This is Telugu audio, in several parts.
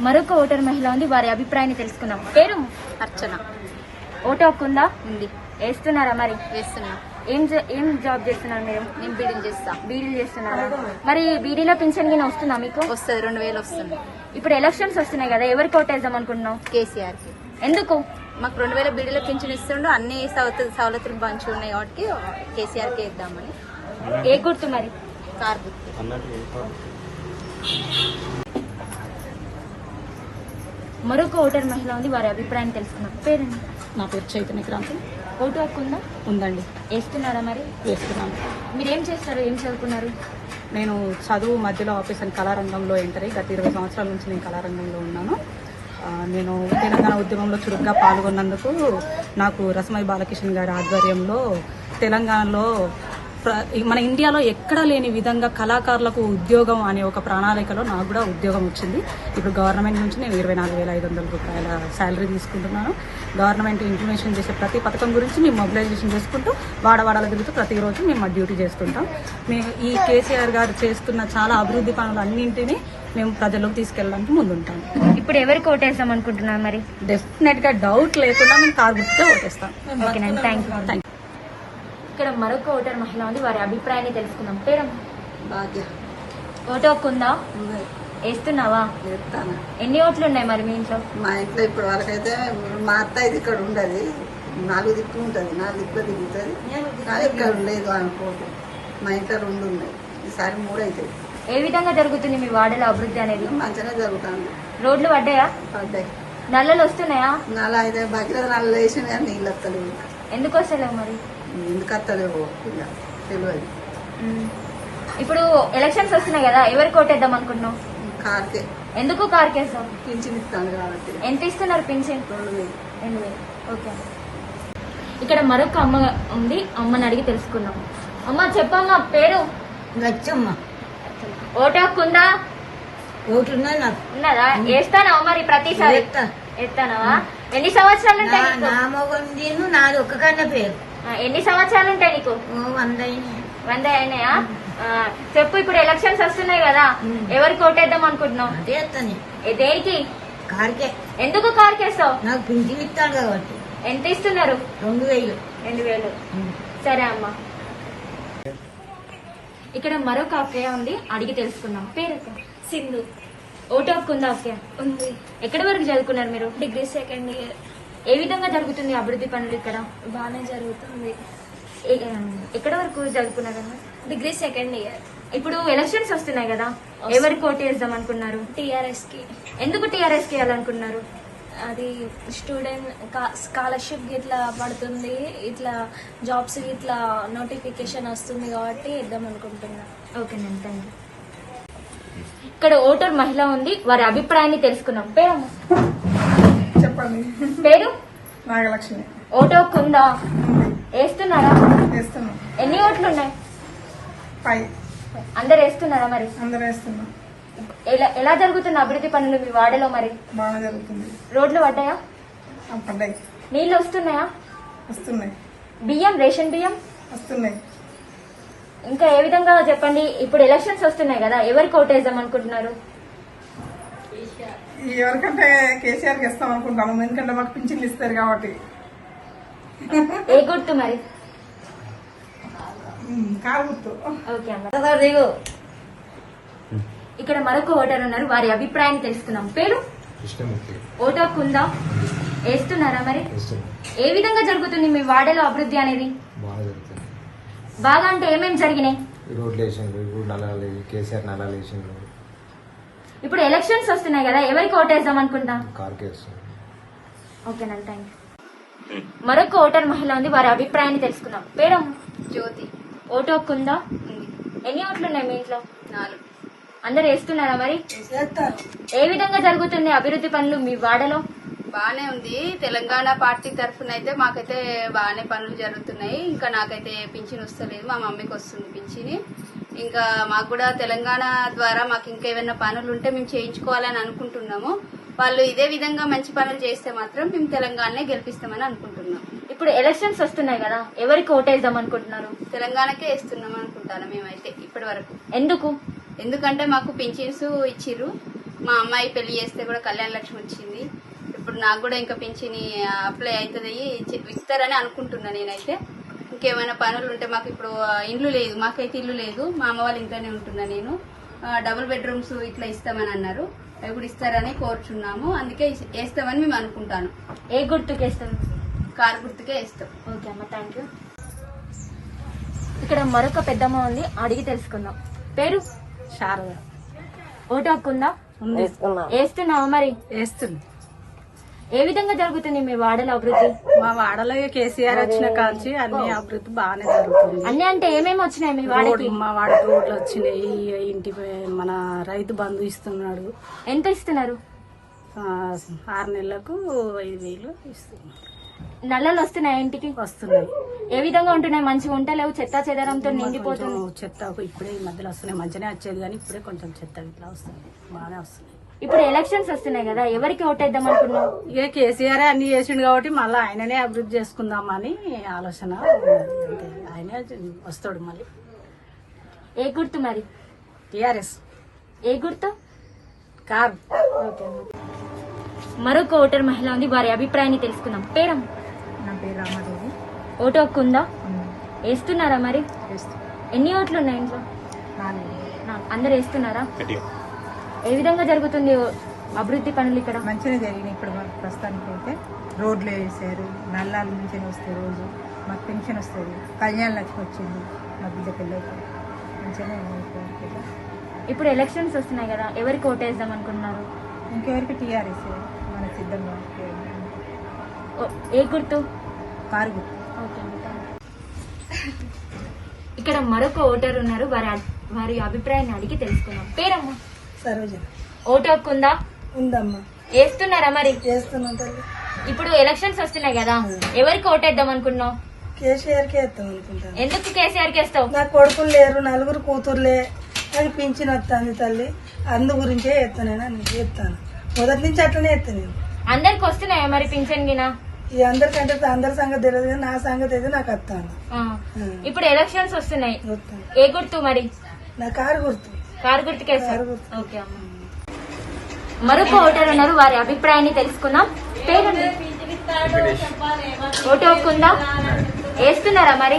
మరొక ఓటర్ మహిళ ఉంది, వారి అభిప్రాయాన్ని తెలుసుకుందాం. పేరు అర్చన. ఓటు హక్కు ఉందా? ఉంది. వేస్తున్నారా? మరి వేస్తున్నా. ఏం జాబ్ చేస్తున్నారు మీరు? నేను బీడీలు చేస్తా. బీడీలు చేస్తున్నారా? మరి బీడీలో పింఛన్ గిన వస్తుందా మీకు? వస్తుంది, 2000 వస్తుంది. ఇప్పుడు ఎలక్షన్స్ వస్తున్నాయి కదా, ఎవరికి ఓటేద్దాం అనుకుంటున్నావు? కేసీఆర్ కి. ఎందుకు? మాకు 2000 బీడీలో పింఛన్ ఇస్తుండో, అన్ని సవలతులు మంచిగా ఉన్నాయి కాబట్టి కేసీఆర్ కి ఇద్దామని. ఏ గుర్తు మరి? కార్ గుర్తు. మరొక ఓటర్ మహిళ ఉంది, వారి అభిప్రాయం తెలుసుకున్నాం. పేరండి? నా పేరు చైతన్య క్రాంతి. ఓటు హక్కు ఉందా? ఉందండి. వేస్తున్నారా? మరి వేస్తున్నాను. మీరు ఏం చేస్తారు, ఏం చదువుకున్నారు? నేను చదువు మధ్యలో ఆఫీస్ అని కళారంగంలో ఎంటర్ అయ్యి గత 20 సంవత్సరాల నుంచి నేను కళారంగంలో ఉన్నాను. నేను తెలంగాణ ఉద్యమంలో చురుగ్గా పాల్గొన్నందుకు నాకు రసమై బాలకిషన్ గారి ఆధ్వర్యంలో తెలంగాణలో మన ఇండియాలో ఎక్కడా లేని విధంగా కళాకారులకు ఉద్యోగం అనే ఒక ప్రణాళికలో నాకు కూడా ఉద్యోగం వచ్చింది. ఇప్పుడు గవర్నమెంట్ నుంచి నేను 24,500 రూపాయల శాలరీ తీసుకుంటున్నాను. గవర్నమెంట్ ఇంప్లిమెంటేషన్ చేసే ప్రతి పథకం గురించి మేము మొబిలైజేషన్ చేసుకుంటూ వాడవాడల తిరుగుతూ ప్రతిరోజు మేము మా డ్యూటీ చేస్తుంటాం. మేము ఈ కేసీఆర్ గారు చేస్తున్న చాలా అభివృద్ధి పనులు అన్నింటినీ మేము ప్రజల్లోకి తీసుకెళ్ళడానికి ముందుంటాం. ఇప్పుడు ఎవరికి ఓటేస్తాం అనుకుంటున్నారు? మరి డెఫినెట్ గా డౌట్ లేకుండా మేము కారు గుర్తుకే ఓటేస్తాం. ఓకేనండి, థ్యాంక్ యూ. ఇక్కడ మరొక ఓటర్ మహిళ ఉంది, వారి అభిప్రాయాన్ని తెలుసుకుందాం. పేరు? భాగ్య. ఓటు హక్కు ఉందా? వేస్తున్నావా? చెప్తాను. ఎన్ని ఓట్లు ఉన్నాయి మరి మీ ఇంట్లో? మా ఇంట్లో ఇప్పటి వరకు అయితే మా అత్త ఇది ఇక్కడ ఉండదు, 4 దిక్కు ఉంటుంది, 4 దిక్కులు దిగుతుంది, కానీ ఇక్కడ లేదు అనుకోదు. మా ఇంట్లో 2 ఉన్నాయి, ఈసారి 3 అవుతాయి. ఏ విధంగా జరుగుతుంది మీ వార్డులో అభివృద్ధి అనేది? మంచిగా జరుగుతుంది. రోడ్లు పడ్డాయా? పడ్డాయి. నల్లలు వస్తున్నాయా? నల్ల అయితే భగీరథ నల్ల వేసిన నీళ్ళు వస్తలేవు. ఎందుకు వస్తలేవు మరి? ఎందుకు వస్తలేవు ఇలా తెలియదు. ఇప్పుడు ఎలక్షన్స్ వస్తున్నాయి కదా, ఎవరికి ఓటేద్దాం అనుకుంటున్నావు? కార్కే. ఎందుకు కార్ కేసాం? పింఛన్ ఇస్తాను కాబట్టి. ఎంత ఇస్తున్నారు పింఛన్? 2000. 2000. ఓకే. ఇక్కడ మరొక అమ్మ ఉంది, అమ్మని అడిగి తెలుసుకుందాం. అమ్మ చెప్పమ్మా, పేరు? నచ్చమ్మ. ఓటు హక్కు ఉందా? ఓట్లున్నా నాకు ఉన్నదా? వేస్తానావా మరి ప్రతిసారి? ఎత్తానావా? ఎన్ని సంవత్సరాలు ఉంటాయి నీకు? నా మొగందీను నాది ఒక్క కన్నా పేరు. ఎన్ని సంవత్సరాలు ఉంటాయి నీకు? 100 అయినాయి. 100 అయినాయా? చెప్పు, ఇప్పుడు ఎలక్షన్స్ వస్తున్నాయి కదా, ఎవరికి ఓటేద్దాం అనుకుంటున్నావు? అదే వస్తాను. దేనికి? కారుకే. ఎందుకు కార్ కేస్తావు? నాకు పింఛన్ ఇస్తాడు కాబట్టి. ఎంత ఇస్తున్నారు? 2000. 2000. సరే అమ్మా. ఇక్కడ మరొక అక్కయ్య ఉంది, అడిగి తెలుసుకుందాం. పేరు? సింధు. ఓటు హక్కు ఉందా అక్కయ్య? ఉంది. ఎక్కడి వరకు చదువుకున్నారు మీరు? Degree 2nd year. ఏ విధంగా జరుగుతుంది అభివృద్ధి పనులు ఇక్కడ? బాగానే జరుగుతుంది. ఎక్కడి వరకు చదువుకున్నారమ్మా? Degree 2nd year. ఇప్పుడు ఎలక్షన్స్ వస్తున్నాయి కదా, ఎవరికి ఓటు వేద్దాం అనుకున్నారు? టీఆర్ఎస్ కి. ఎందుకు టీఆర్ఎస్ కి వేయాలనుకున్నారు? అది స్టూడెంట్ స్కాలర్షిప్ ఇట్లా పడుతుంది, ఇట్లా జాబ్స్ ఇట్లా నోటిఫికేషన్ వస్తుంది కాబట్టి ఇద్దాం అనుకుంటున్నా. ఓకేనండి, థ్యాంక్ యూ. ఇక్కడ ఓటర్ మహిళ ఉంది, వారి అభిప్రాయాన్ని తెలుసుకున్నాం. పేరు? చెప్పండి. పేరు? నాగలక్ష్మి. ఓటు హక్కు ఉందా? వేస్తున్నారా? వేస్తున్నాం. ఎన్ని ఓట్లు ఉన్నాయి? 5. అందరు వేస్తున్నారా? మరి అందరూ వేస్తున్నాం. ఎలా జరుగుతుంది అభివృద్ధి పనులు మీ వాడలో? మరి బాగా జరుగుతుంది. రోడ్లు పడ్డాయా? పడ్డాయి. నీళ్లు వస్తున్నాయా? వస్తున్నాయి. బియ్యం, రేషన్ బియ్యం వస్తున్నాయి. ఇంకా ఏ విధంగా చెప్పండి. ఇప్పుడు ఎలక్షన్స్ వస్తున్నాయి కదా, ఎవరికి ఓటేద్దాం అనుకుంటున్నారు? ఎవరికంటే కేసీఆర్కి ఇస్తాం అనుకుంటాము, ఎందుకంటే మాకు పింఛన్లు ఇస్తారు కాబట్టి. ఏ గుర్తు మరి? కారు గుర్తు. ఓకే అమ్మ. ఇక్కడ మరొక ఓటర్ ఉన్నారు, వారి అభిప్రాయాన్ని తెలుసుకుందాం. పేరు? ఓటు హక్కు ఉందా? వేస్తున్నారా? మరి ఏ విధంగా జరుగుతుంది మీ వాడలో అభివృద్ధి అనేది? బాగా అంటే ఏమేమి జరిగినాయి? రోడ్లు వేసిండ్రు, ఇప్పుడు నల్లాలు, కేసీఆర్ నల్లాలు వేసిండ్రు. ఇప్పుడు ఎలక్షన్స్ వస్తున్నాయి కదా, ఎవరికి ఓటేద్దాం అనుకుంటా? కార్కి వేస్తారు. ఓకేనండి, థ్యాంక్ యూ. మరొక ఓటర్ మహిళ ఉంది, వారి అభిప్రాయాన్ని తెలుసుకుందాం. పేరు? జ్యోతి. ఓటు హక్కు ఉందా? ఎన్ని ఓట్లు ఉన్నాయి మీ ఇంట్లో? 4. అందరు వేస్తున్నారా? మరి ఏ విధంగా జరుగుతుంది అభివృద్ధి పనులు మీ వాడలో? బాగానే ఉంది. తెలంగాణ పార్టీ తరఫున అయితే మాకైతే బాగానే పనులు జరుగుతున్నాయి. ఇంకా నాకైతే పింఛన్ వస్తలేదు, మా మమ్మీకి వస్తుంది పింఛని. ఇంకా మాకు కూడా తెలంగాణ ద్వారా మాకు ఇంకా ఏమైనా పనులు ఉంటే మేము చేయించుకోవాలని అనుకుంటున్నాము. వాళ్ళు ఇదే విధంగా మంచి పనులు చేస్తే మాత్రం మేము తెలంగాణనే గెలిపిస్తామని అనుకుంటున్నాం. ఇప్పుడు ఎలక్షన్స్ వస్తున్నాయి కదా, ఎవరికి ఓటేద్దాం అనుకుంటున్నారు? తెలంగాణకే వేస్తున్నాం అనుకుంటాను మేమైతే ఇప్పటి వరకు. ఎందుకు? ఎందుకంటే మాకు పింఛన్స్ ఇచ్చిర్రు, మా అమ్మాయి పెళ్లి చేస్తే కూడా కళ్యాణ లక్ష్మి వచ్చింది. ఇప్పుడు నాకు కూడా ఇంకా పింఛని అప్లై అవుతుంది, ఇస్తారని అనుకుంటున్నా. నేనైతే ఇంకేమైనా పనులు ఉంటే మాకు ఇప్పుడు ఇల్లు లేదు, మాకైతే ఇల్లు లేదు. మా అమ్మ వాళ్ళ ఇంట్లోనే ఉంటున్నా నేను. డబుల్ బెడ్రూమ్స్ ఇట్లా ఇస్తామని అన్నారు, అవి కూడా ఇస్తారని కోరుచున్నాము. అందుకే వేస్తామని మేము అనుకుంటాను. ఏ గుర్తుకు వేస్తాం? కారు గుర్తుకే వేస్తాం. ఓకే అమ్మ, థ్యాంక్ యూ. ఇక్కడ మరొక పెద్దమ్మ ఉంది, అడిగి తెలుసుకుందాం. పేరు? శారద. ఓటు హక్కు ఉందా? ఉంది. వేస్తున్నావా మరి? వేస్తుంది. ఏ విధంగా జరుగుతుంది మీ వాడల అభివృద్ధి? మా వాడలో కేసీఆర్ వచ్చిన కాల్చి అన్ని అభివృద్ధి బాగానే జరుగుతుంది. అన్ని అంటే ఏమేమి వచ్చినాయి మీ వాడకి? మా వాడ రోడ్లు వచ్చినాయి, ఇంటి మన రైతు బంధు ఇస్తున్నాడు. ఎంత ఇస్తున్నారు? 6 నెలలకు 5,000 ఇస్తున్నారు. నల్లలు వస్తున్నాయి ఇంటికి? వస్తున్నాయి. ఏ విధంగా ఉంటున్నాయి? మంచిగా ఉంటలేవు, చెత్త చెదరంతో నిండిపోతుంది. చెత్త ఇప్పుడే ఈ మధ్యలో వస్తున్నాయి, మంచిగానే వచ్చేది కానీ ఇప్పుడే కొంచెం చెత్త ఇట్లా వస్తుంది, బాగానే వస్తుంది. ఇప్పుడు ఎలక్షన్స్ వస్తున్నాయి కదా, ఎవరికి ఓటేద్దాం అనుకున్నావు? ఇక కేసీఆర్ అన్ని చేసిండు కాబట్టి మళ్ళీ ఆయననే అభివృద్ధి చేసుకుందామని ఆలోచన ఉన్నది. అంతే, ఆయనే వస్తాడు మళ్ళీ. ఏ గుర్తు మరి? టీఆర్ఎస్. ఏ గుర్తు? కారు. మరొక ఓటర్ మహిళ ఉంది, వారి అభిప్రాయాన్ని తెలుసుకుందాం. పేరం? నా పేరు రామాదేవి. ఓటు హక్కు ఉందా? వేస్తున్నారా మరి? ఎన్ని ఓట్లు ఉన్నాయి ఇంట్లో? 4. అందరు వేస్తున్నారా? ఏ విధంగా జరుగుతుంది అభివృద్ధి పనులు ఇక్కడ? మంచిగా జరిగినాయి. ఇప్పుడు మాకు ప్రస్తుతానికి అయితే రోడ్లు వేసారు, నల్లాల నుంచి వస్తాయి, రోజు మాకు పెన్షన్ వస్తుంది, కళ్యాణ లక్ష్మి వచ్చింది, మా బిడ్డ పిల్లలకి మంచిగానే ఉంది. ఇప్పుడు ఎలక్షన్స్ వస్తున్నాయి కదా, ఎవరికి ఓటేద్దాం అనుకుంటున్నారు? ఇంకెవరికి టీఆర్ఎస్ మన సిద్ధంగా. ఏ గుర్తు? కారు గుర్తు. ఇక్కడ మరొక ఓటర్ ఉన్నారు, వారి అభిప్రాయాన్ని అడిగి తెలుసుకుందాం. పేరమ్మా? సరోజన. ఓటు హక్కు ఉందా? ఉందమ్మా. వేస్తున్నారా మరి? చేస్తున్నాం. ఇప్పుడు ఎలక్షన్స్ వస్తున్నాయి కదా, ఎవరికి ఓటేద్దాం అనుకున్నావు? కేసీఆర్కే వేస్తాం అనుకుంటాను. ఎందుకు కేసీఆర్ కి వేస్తావు? నా కొడుకులు లేరు, 4 కూతుర్లే, నాకు పింఛన్ వస్తుంది తల్లి, అందు గురించే వేస్తానైనా నేను చెప్తాను. మొదటి నుంచి అట్లనే వేస్తాను నేను. అందరికి వస్తున్నాయా మరి పింఛన్ గినా? ఈ అందరికంటే అందరి సంగతి తెలియదు కానీ నా సంగతి అయితే నాకు వస్తాను. ఇప్పుడు ఎలక్షన్స్ వస్తున్నాయి, వస్తాను. ఏ గుర్తు మరి? నా కారు గుర్తు. కారు గుర్తుకేస్తారు. ఓకే అమ్మ. మరొక ఓటర్ ఉన్నారు, వారి అభిప్రాయాన్ని తెలుసుకుందాం. పేరండి? ఓటు హక్కు ఉందా? వేస్తున్నారా మరి?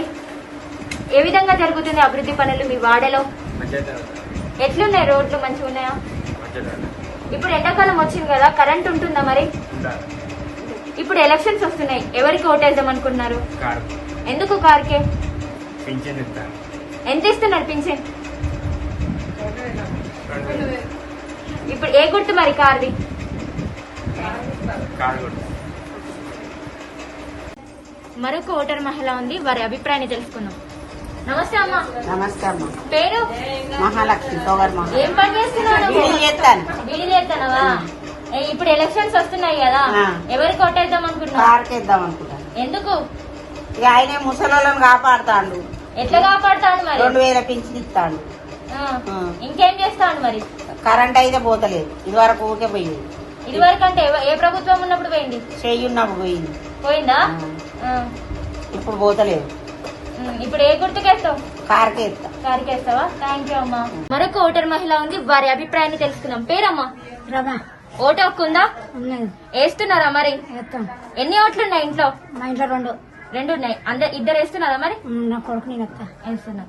ఏ విధంగా జరుగుతుంది అభివృద్ధి పనులు మీ వాడలో? ఎట్లున్నాయి రోడ్లు? మంచిగా ఉన్నాయా? ఇప్పుడు ఎండాకాలం వచ్చింది కదా, కరెంట్ ఉంటుందా మరి? ఇప్పుడు ఎలక్షన్స్ వస్తున్నాయి, ఎవరికి ఓటేద్దాం అనుకున్నారు? ఎందుకు కారుకే? ఎంత ఇస్తున్నారు పింఛన్? ఇప్పుడు ఏ గుర్తు మరి కార్ది? మరొక ఓటర్ మహిళ ఉంది, వారి అభిప్రాయాన్ని తెలుసుకుందాం. నమస్తే అమ్మా. నమస్తే అమ్మ. పేరు? మహాలక్ష్మి. తోగర్ ఏం పని చేస్తున్నావు? బీడీ చేస్తానవా? ఇప్పుడు ఎలక్షన్స్ వస్తున్నాయి కదా, ఎవరికి ఓటేద్దాం అనుకుంటున్నావు? కారుకేద్దాం అనుకుంటాను. ఎందుకు? ఇక ఆయనే ముసలోళ్ళని కాపాడుతాడు. ఎట్లా కాపాడుతాడు మరి? 2,000 పింఛన్ ఇస్తాడు. ఇంకేం చేస్తాడు మరి? కరెంట్ అయితే పోతలేదు, ఇదివరకు ఊరికే పోయింది. ఇదివరకు అంటే ఏ ప్రభుత్వం ఉన్నప్పుడు పోయింది? చెయ్యున్నప్పుడు పోయింది. పోయిందా? ఇప్పుడు పోతలేదు. ఇప్పుడు ఏ గుర్తుకేస్తావు? కారుకే ఇస్తా. కారుకేస్తావా? థ్యాంక్ యూ అమ్మా. మరొక ఓటర్ మహిళ ఉంది, వారి అభిప్రాయాన్ని తెలుసుకుందాం. పేరమ్మా? రమా. ఓటు హక్కు ఉందా? వేస్తున్నారా మరి? ఎన్ని ఓట్లు ఉన్నాయి ఇంట్లో? మా ఇంట్లో 2 ఉన్నాయి. ఇద్దరు వేస్తున్నారా మరి? నా కొడుకు నేను వేస్తున్నా.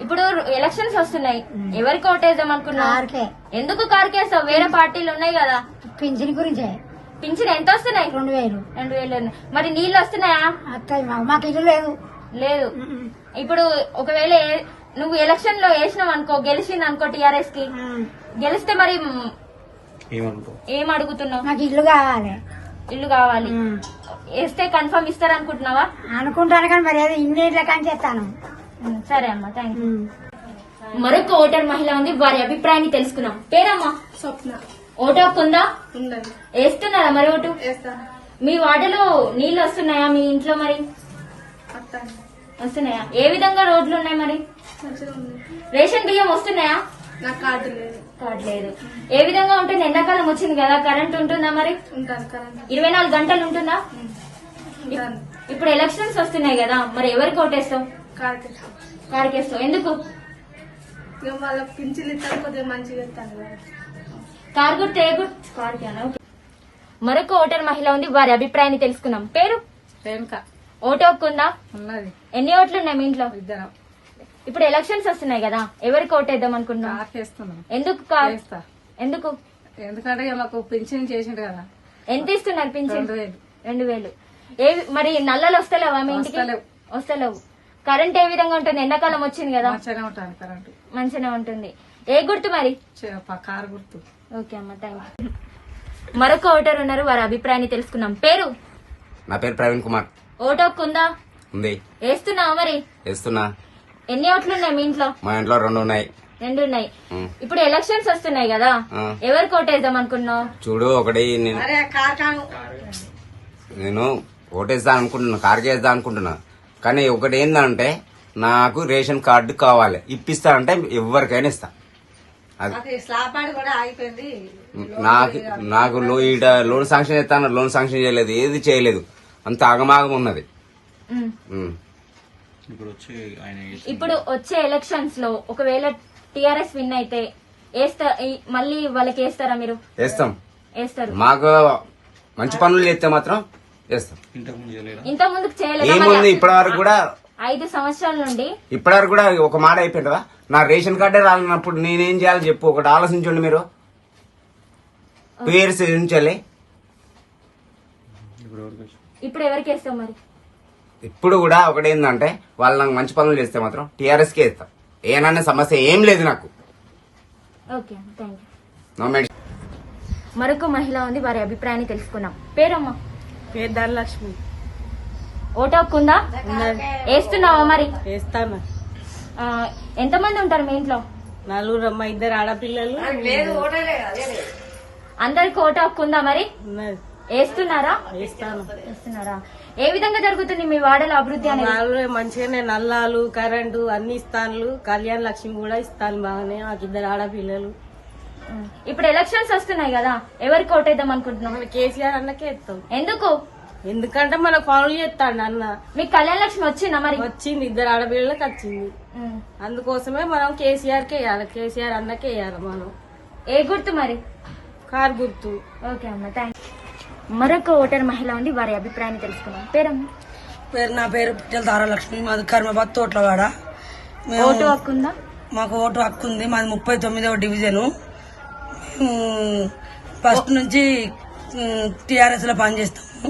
ఇప్పుడు ఎలక్షన్స్ వస్తున్నాయి, ఎవరికి ఓటేద్దాం అనుకున్నావు? ఎందుకు కారుకేస్తావు? వేరే పార్టీలు ఉన్నాయి కదా. పింఛన్ గురించే. పింఛన్ ఎంత వస్తున్నాయి? 2,000. 2,000. మరి నీళ్లు వస్తున్నాయా? మాకు ఇల్లు లేదు. లేదు. ఇప్పుడు ఒకవేళ నువ్వు ఎలక్షన్ లో వేసినావు అనుకో, గెలిచింది అనుకో టీఆర్ఎస్ కి, గెలిస్తే మరి ఏం అడుగుతున్నావు? నాకు ఇల్లు కావాలి. ఇల్లు కావాలి. వేస్తే కన్ఫర్మ్ ఇస్తారనుకుంటున్నావా? అనుకుంటాను కానీ మరి అది ఇన్నిట్ల కానీ చేస్తాను. సరే అమ్మా, థ్యాంక్ యూ. మరొక ఓటర్ మహిళ ఉంది, వారి అభిప్రాయాన్ని తెలుసుకున్నాం. పేరమ్మా? స్వప్న. ఓటు హక్కు ఉందా? ఉందండి. వేస్తున్నారా మరి ఓటు? వేస్తాను. మీ వార్డులో నీళ్లు వస్తున్నాయా మీ ఇంట్లో మరి? వస్తున్నాయా? ఏ విధంగా రోడ్లు ఉన్నాయి మరి? రేషన్ బియ్యం వస్తున్నాయా? నాకు కార్డు లేదు. కార్డు లేదు. ఏ విధంగా ఉంటుంది? ఎండాకాలం వచ్చింది కదా, కరెంట్ ఉంటుందా మరి? ఉంటాను. కరెంట్ 24 గంటలు ఉంటుందా? ఉంటాను. ఇప్పుడు ఎలక్షన్స్ వస్తున్నాయి కదా, మరి ఎవరికి ఓటేస్తావు? కారుకేస్తాను. ఎందుకు? వాళ్ళ పింఛన్లు ఇస్తాను, కొద్దిగా మంచిగా ఇస్తాను కదా. కారు గుర్తు ఏ గుర్తు? కారుకేనా? ఓకే. మరొక ఓటర్ మహిళ ఉంది, వారి అభిప్రాయాన్ని తెలుసుకుందాం. పేరు? రేణుక ఓటు హక్కు ఉందా? ఉన్నది. ఎన్ని ఓట్లు ఉన్నాయి మీ ఇంట్లో? ఇద్దరం ఇప్పుడు ఎలక్షన్స్ వస్తున్నాయి కదా, ఎవరికి ఓటు వేద్దాం అనుకుంటున్నాం? ఆకేస్తున్నాం. ఎందుకు వేస్తా. ఎందుకు? ఎందుకంటే ఇక మాకు పింఛన్ చేసిండు కదా. ఎంత ఇస్తున్నారు పింఛన్? 2000. 2000. మరి నల్లలు వస్తలేవా మీ ఇంటికి? వస్తలేవు. వస్తలేవు. కరెంట్ ఏ విధంగా ఉంటుంది? ఎండాకాలం వచ్చింది కదా, మంచిగానే ఉంటాను కరెంటు. మంచిగా ఉంటుంది. ఏ గుర్తు మరి? కారు గుర్తు. ఓకే అమ్మ, థ్యాంక్ యూ. మరొక ఓటర్ ఉన్నారు, వారి అభిప్రాయాన్ని తెలుసుకుందాం. పేరు? నా పేరు ప్రవీణ్ కుమార్. ఓటు హక్కు ఉందా? ఉంది. వేస్తున్నావా మరి? వేస్తున్నా. ఎన్ని ఓట్లు ఉన్నాయి మీ ఇంట్లో? మా ఇంట్లో 2 ఉన్నాయి. 2 ఉన్నాయి. ఇప్పుడు ఎలక్షన్స్ వస్తున్నాయి కదా, ఎవరికి ఓటు వేద్దాం అనుకున్నావు? చూడు, ఒకటి నేను ఓటేద్దాం అనుకుంటున్నా, కార్కి వేద్దాం అనుకుంటున్నా. కానీ ఒకటి ఏంటంటే నాకు రేషన్ కార్డు కావాలి, ఇప్పిస్తానంటే ఎవరికైనా ఇస్తా. అది నాకు లోన్ శాంక్షన్ చేస్తాను, లోన్ శాంక్షన్ చేయలేదు, ఏది చేయలేదు, అంత ఆగమాగం ఉన్నది. ఇప్పుడు వచ్చే ఎలక్షన్స్ లో ఒకవేళ టిఆర్ఎస్ విన్ అయితే మళ్ళీ వాళ్ళకి వేస్తారా మీరు? వేస్తాం. వేస్తారు. మాకు మంచి పనులు చేస్తే మాత్రం వేస్తాం. ఇంత ముందుకు చేయలేదు. ఏముంది ఇప్పటి వరకు కూడా 5 సంవత్సరాల నుండి ఇప్పటివరకు కూడా ఒక మాట అయిపోయిందా? నా రేషన్ కార్డే రాలినప్పుడు నేనేం చేయాలి చెప్పు, ఒకటి ఆలోచించండి మీరు. 2 years ఉంచాలి. ఇప్పుడు ఎవరికి వేస్తాం మరి? ఇప్పుడు కూడా ఒకటి ఏంటంటే వాళ్ళు నాకు మంచి పనులు చేస్తే మాత్రం టీఆర్ఎస్ కే ఇస్తా. ఏనన్నా సమస్య ఏం లేదు నాకు. Okay, thank you. No medicine. మరొక మహిళ ఉంది, వారి అభిప్రాయాన్ని తెలుసుకున్నాం. పేరమ్మా? పేరు ధనలక్ష్మి. ఓటు హక్కు ఉందా? వేస్తున్నావా మరి? వేస్తాను. ఎంతమంది ఉంటారు మీ ఇంట్లో? 4 అమ్మ, 2 ఆడపిల్లలు. అందరికి ఓటు హక్కు ఉందా మరి? వేస్తున్నారా? వేస్తాను. వేస్తున్నారా? ఏ విధంగా జరుగుతుంది మీ వాడల అభివృద్ధి అనేది? వాళ్ళు మంచిగానే నల్లాలు, కరెంటు అన్ని ఇస్తాను. కళ్యాణ లక్ష్మి కూడా ఇస్తాను బాగానే. నాకు 2 ఆడపిల్లలు. ఇప్పుడు ఎలక్షన్స్ వస్తున్నాయి కదా, ఎవరికి ఓటేద్దాం అనుకుంటున్నాం? కేసీఆర్ అన్నకే ఇస్తాం. ఎందుకు? ఎందుకంటే మన పనులు చేస్తాడు అన్న. మీకు కళ్యాణ లక్ష్మి వచ్చిందా మరి? వచ్చింది, 2 ఆడపిల్లలకు వచ్చింది. అందుకోసమే మనం కేసీఆర్ కే వేయాలి, కేసీఆర్ అన్నకే వేయాలి మనం. ఏ గుర్తు మరి? కారు గుర్తు. ఓకే అమ్మ, థ్యాంక్. మరొక ఓటర్ మహిళ ఉండి, వారి అభిప్రాయాన్ని తెలుసుకున్నాం. పేరమ్మ? నా పేరు పిట్టల తారాలక్ష్మి. మాది కర్మబాద్ తోట్లవాడ. ఓటు హక్కు ఉందా? మాకు ఓటు హక్కు ఉంది. మాది 39వ డివిజను. ఫస్ట్ నుంచి టీఆర్ఎస్ లో పనిచేస్తాము.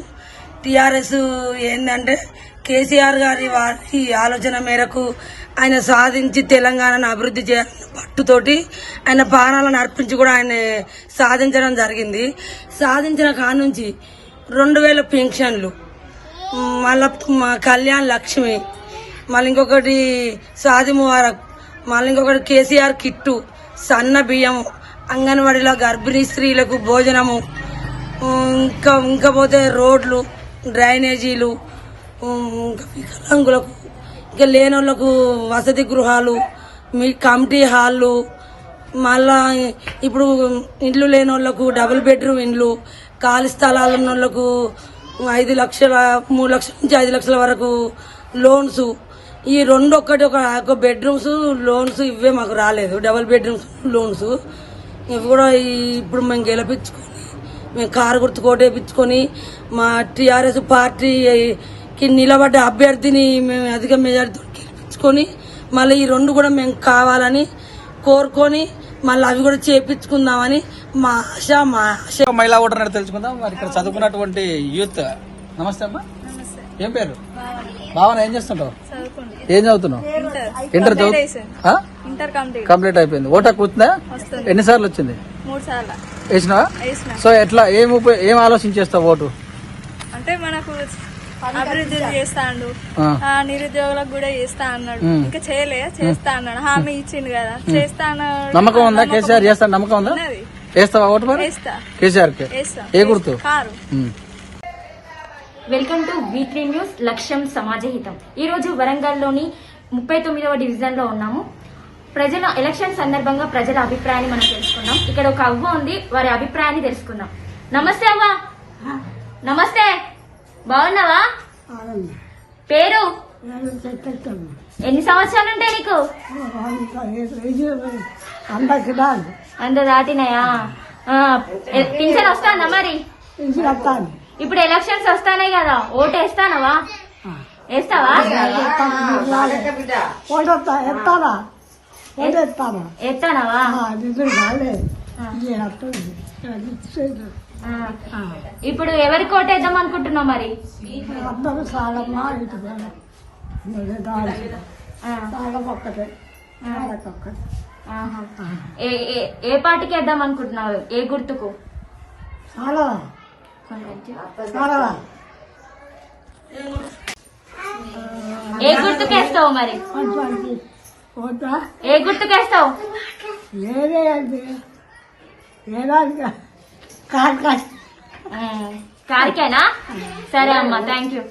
టీఆర్ఎస్ ఏంటంటే కేసీఆర్ వారి ఆలోచన మేరకు ఆయన సాధించి తెలంగాణను అభివృద్ధి చేయాలన్న పట్టుతోటి ఆయన ప్రాణాలను అర్పించి కూడా ఆయన సాధించడం జరిగింది. సాధించిన కానుంచి 2000 పెన్షన్లు, మళ్ళా కళ్యాణ్ లక్ష్మి, మళ్ళీ ఇంకొకటి సాది ముబారక్, మళ్ళీ ఇంకొకటి కేసీఆర్ కిట్టు, సన్న బియ్యం, అంగన్వాడీలో గర్భిణీ స్త్రీలకు భోజనము, ఇంకా పోతే రోడ్లు, డ్రైనేజీలు, ఇంకా వికలాంగులకు, ఇంకా లేనోళ్లకు వసతి గృహాలు, మీ కమిటీ హాళ్ళు, మళ్ళా ఇప్పుడు ఇండ్లు లేనోళ్లకు డబుల్ బెడ్రూమ్ ఇండ్లు, ఖాళీ స్థలాలు ఉన్న వాళ్ళకు 5 లక్షల 3 లక్షల నుంచి 5 లక్షల వరకు లోన్స్. ఈ ఒక బెడ్రూమ్స్ లోన్స్ ఇవే మాకు రాలేదు. డబుల్ బెడ్రూమ్స్ లోన్స్ ఇవి కూడా ఇప్పుడు మేము గెలిపించుకొని, మేము కారు గుర్తు కోటేపించుకొని మా టీఆర్ఎస్ పార్టీకి నిలబడ్డ అభ్యర్థిని మేము అధిక మెజార్టీతో గెలిపించుకొని మళ్ళీ ఈ 2 కూడా మేము కావాలని కోరుకొని మళ్ళీ అవి కూడా చేపించుకుందామని మా ఆశ. మహిళా ఓటర్ అని తెలుసుకుందాం. మరి ఇక్కడ చదువుకున్నటువంటి యూత్. నమస్తే అమ్మా, ఏం పేరు? భావన, ఏం చేస్తుంటావు? ఏం చదువుతున్నావు? ఇంటర్ కంప్లీట్ అయిపోయింది. ఓటు హక్కు వచ్చిందా? ఎన్నిసార్లు వచ్చింది? 3 సార్లు వేసినావా? సో ఎట్లా ఏం ఆలోచించేస్తావు ఓటు? అంటే మనకు అభివృద్ధి చేస్తాడు, నిరుద్యోగులకు కూడా చేస్తా అన్నాడు. ఇంకా చేస్తా అన్నాడు, హామీ ఇచ్చిండు కదా, చేస్తా అన్నాడు. నమ్మకం ఉందా? కేసీఆర్ చేస్తాడు నమ్మకం ఉందా? వేస్తావా ఓటు? మరి కేసీఆర్ కి ఏ గుర్తు? Car. Welcome to V3 news, లక్ష్యం సమాజహితం. ఈ రోజు వరంగల్లోని 39వ డివిజన్ లో ఉన్నాము. ప్రజల ఎలక్షన్ సందర్భంగా ప్రజల అభిప్రాయాన్ని మనం తెలుసుకున్నాం. ఇక్కడ ఒక అవ్వ ఉంది, వారి అభిప్రాయాన్ని తెలుసుకుందాం. నమస్తే అవ్వ. నమస్తే, బాగున్నావా? పేరు? ఎన్ని సంవత్సరాలు ఉంటాయి నీకు? 100 దాటినాయా? పింఛన్ వస్తానా మరి? ఇప్పుడు ఎలక్షన్స్ వస్తానాయి కదా, ఓటు వేస్తానవా? వేస్తావా? ఎత్తానవా? ఇప్పుడు ఎవరికి ఓటు వేద్దాం అనుకుంటున్నావు మరి? ఏ పార్టీకి వేద్దాం అనుకుంటున్నావు? ఏ గుర్తుకు? ఏ గుర్తుకు వేస్తావు మరి? ఏ గుర్తుకు వేస్తావు? కార్కేనా? సరే అమ్మా, థ్యాంక్ యూ.